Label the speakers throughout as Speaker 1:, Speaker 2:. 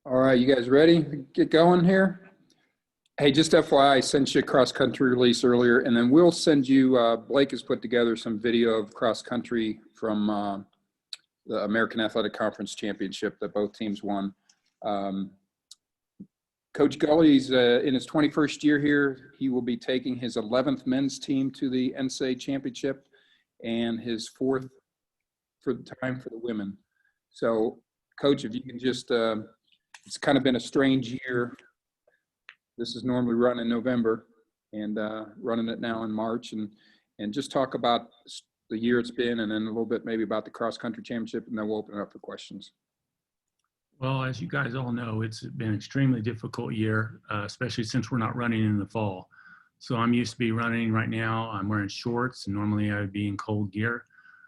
Speaker 1: All right, you guys ready to get going here? Hey, just FYI, I sent you a cross-country release earlier, and then we'll send you, Blake has put together some video of cross-country from the American Athletic Conference Championship that both teams won. Coach Gully's in his 21st year here. He will be taking his 11th men's team to the NCAA Championship and his 4th for the time for the women. So, Coach, if you can just, it's kind of been a strange year. This is normally run in November and running it now in March, and just talk about the year it's been, and then a little bit maybe about the cross-country championship, and then we'll open it up for questions.
Speaker 2: Well, as you guys all know, it's been an extremely difficult year, especially since we're not running in the fall. So I'm used to be running right now. I'm wearing shorts, and normally I would be in cold gear.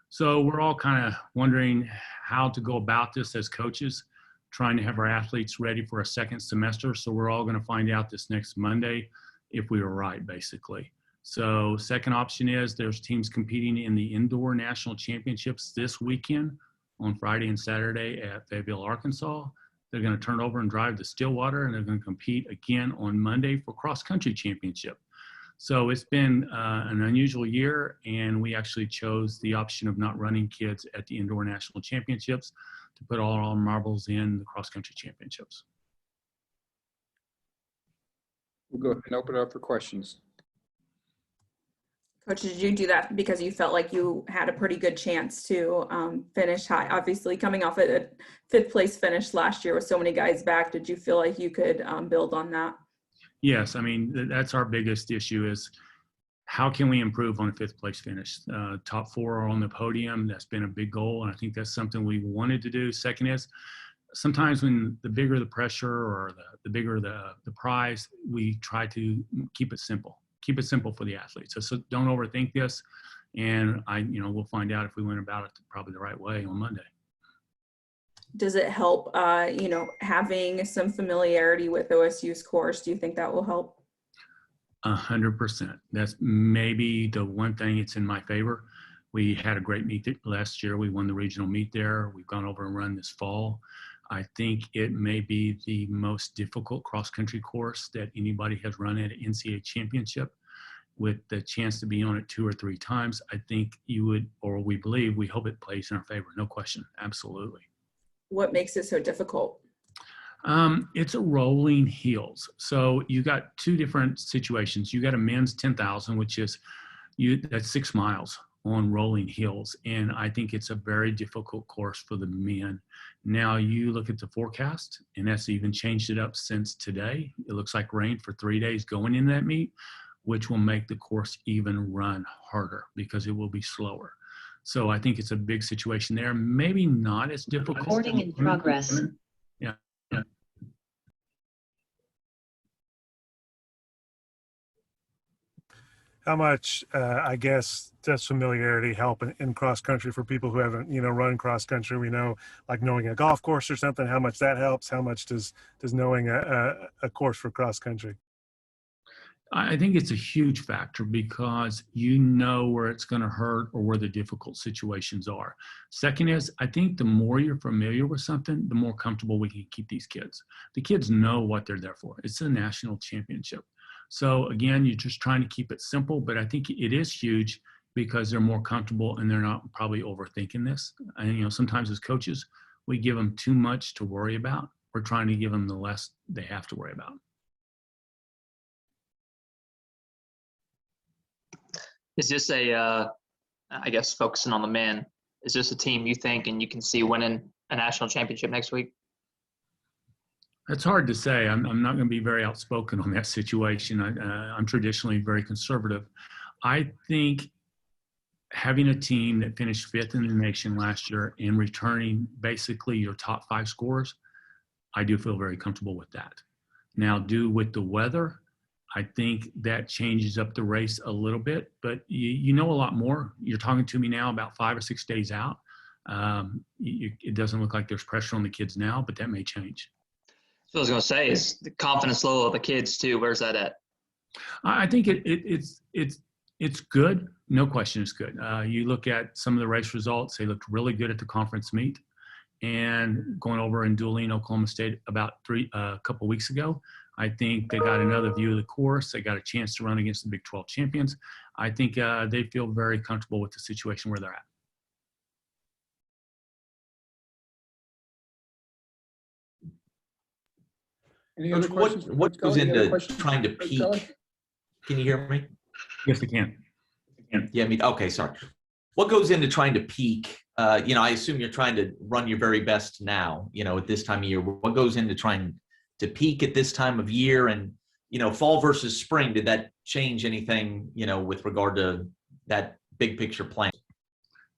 Speaker 2: So we're all kind of wondering how to go about this as coaches, trying to have our athletes ready for a second semester. So we're all going to find out this next Monday if we were right, basically. So second option is there's teams competing in the indoor national championships this weekend on Friday and Saturday at Fayetteville, Arkansas. They're going to turn over and drive to Stillwater, and they're going to compete again on Monday for cross-country championship. So it's been an unusual year, and we actually chose the option of not running kids at the indoor national championships to put all our marbles in the cross-country championships.
Speaker 1: We'll go ahead and open it up for questions.
Speaker 3: Coach, did you do that because you felt like you had a pretty good chance to finish high? Obviously, coming off a 5th place finish last year with so many guys back, did you feel like you could build on that?
Speaker 2: Yes, I mean, that's our biggest issue is how can we improve on a 5th place finish? Top 4 are on the podium. That's been a big goal, and I think that's something we wanted to do. Second is sometimes when the bigger the pressure or the bigger the prize, we try to keep it simple. Keep it simple for the athletes. So don't overthink this. And we'll find out if we went about it probably the right way on Monday.
Speaker 3: Does it help, having some familiarity with OSU's course? Do you think that will help?
Speaker 2: 100%. That's maybe the one thing it's in my favor. We had a great meet last year. We won the regional meet there. We've gone over and run this fall. I think it may be the most difficult cross-country course that anybody has run at an NCAA championship. With the chance to be on it 2 or 3 times, I think you would, or we believe, we hope it plays in our favor. No question. Absolutely.
Speaker 3: What makes it so difficult?
Speaker 2: It's a rolling hills. So you got 2 different situations. You got a men's 10,000, which is that's 6 miles on rolling hills. And I think it's a very difficult course for the men. Now you look at the forecast, and that's even changed it up since today. It looks like rain for 3 days going in that meet, which will make the course even run harder because it will be slower. So I think it's a big situation there. Maybe not as difficult.
Speaker 4: Recording in progress.
Speaker 2: Yeah.
Speaker 5: How much, I guess, does familiarity help in cross country for people who haven't, run cross country? We know, like knowing a golf course or something, how much that helps. How much does knowing a course for cross country?
Speaker 2: I think it's a huge factor because you know where it's going to hurt or where the difficult situations are. Second is, I think the more you're familiar with something, the more comfortable we can keep these kids. The kids know what they're there for. It's a national championship. So again, you're just trying to keep it simple, but I think it is huge because they're more comfortable and they're not probably overthinking this. And, sometimes as coaches, we give them too much to worry about. We're trying to give them the less they have to worry about.
Speaker 6: Is this I guess focusing on the men, is this a team you think and you can see winning a national championship next week?
Speaker 2: It's hard to say. I'm not going to be very outspoken on that situation. I'm traditionally very conservative. I think having a team that finished 5th in the nation last year and returning basically your top 5 scorers, I do feel very comfortable with that. Now, due with the weather, I think that changes up the race a little bit, but you know a lot more. You're talking to me now about 5 or 6 days out. It doesn't look like there's pressure on the kids now, but that may change.
Speaker 6: So I was going to say, is the confidence level of the kids too? Where's that at?
Speaker 2: I think it's good. No question it's good. You look at some of the race results, they looked really good at the conference meet. and going over and dueling Oklahoma State about a couple weeks ago. I think they got another view of the course. They got a chance to run against the Big 12 champions. I think they feel very comfortable with the situation where they're at.
Speaker 1: Any
Speaker 4: Coach,
Speaker 1: other questions? for
Speaker 4: what
Speaker 1: Coach
Speaker 4: goes
Speaker 1: Kelly? Any other
Speaker 4: into
Speaker 1: questions for
Speaker 4: trying to
Speaker 1: Coach Kelly?
Speaker 4: peak? Can you hear me?
Speaker 2: Yes, they can.
Speaker 4: Yeah, I mean, okay, sorry. What goes into trying to peak? I assume you're trying to run your very best now, at this time of year. What goes into trying to peak at this time of year? And, fall versus spring, did that change anything, with regard to that big picture plan?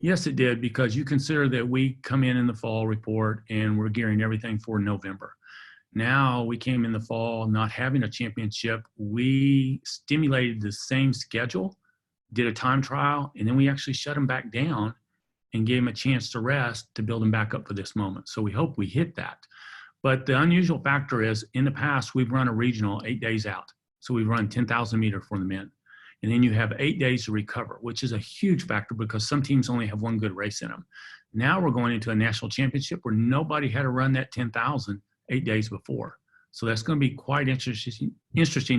Speaker 2: Yes, it did, because you consider that we come in the fall report and we're gearing everything for November. Now we came in the fall not having a championship. We stimulated the same schedule, did a time trial, and then we actually shut them back down and gave them a chance to rest to build them back up for this moment. So we hope we hit that. But the unusual factor is, in the past, we've run a regional 8 days out. So we've run 10,000 meter for the men. And then you have 8 days to recover, which is a huge factor because some teams only have one good race in them. Now we're going into a national championship where nobody had to run that 10,000 8 days before. So that's going to be quite interesting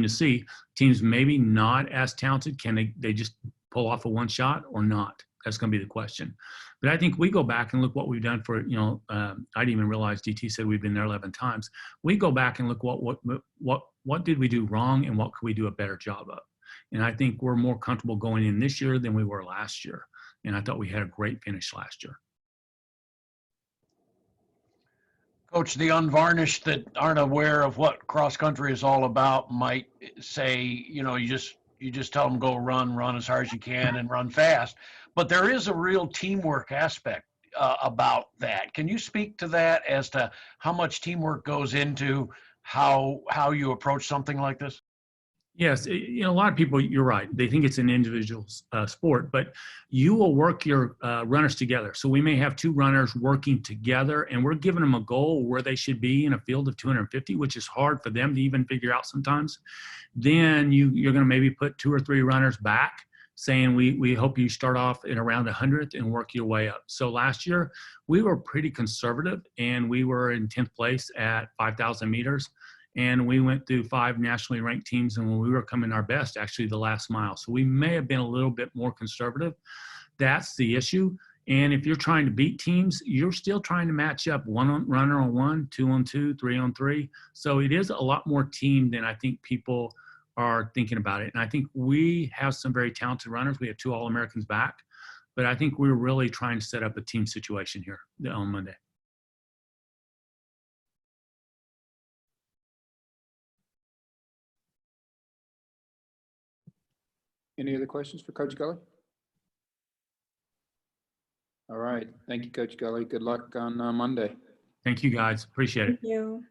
Speaker 2: to see. Teams maybe not as talented. Can they just pull off a one shot or not? That's going to be the question. But I think we go back and look what we've done for, I didn't even realize DT said we've been there 11 times. We go back and look what did we do wrong and what could we do a better job of? And I think we're more comfortable going in this year than we were last year. And I thought we had a great finish last year.
Speaker 7: Coach, the unvarnished that aren't aware of what cross country is all about might say, you just tell them go run as hard as you can and run fast. But there is a real teamwork aspect about that. Can you speak to that as to how much teamwork goes into how you approach something like this?
Speaker 2: Yes, a lot of people, you're right. They think it's an individual sport, but you will work your runners together. So we may have two runners working together, and we're giving them a goal where they should be in a field of 250, which is hard for them to even figure out sometimes. Then you're going to maybe put 2 or 3 runners back, saying we hope you start off at around 100th and work your way up. So last year we were pretty conservative, and we were in 10th place at 5,000 meters. And we went through 5 nationally ranked teams, and when we were coming our best, actually the last mile. So we may have been a little bit more conservative. That's the issue. And if you're trying to beat teams, you're still trying to match up runner on 1, 2 on 2, 3 on 3. So it is a lot more team than I think people are thinking about it. And I think we have some very talented runners. We have 2 All-Americans back. But I think we're really trying to set up a team situation here on Monday.
Speaker 1: Any other questions for Coach Kelly? All right. Thank you, Coach Kelly. Good luck on Monday.
Speaker 2: Thank you, guys. Appreciate it.
Speaker 3: Thank you.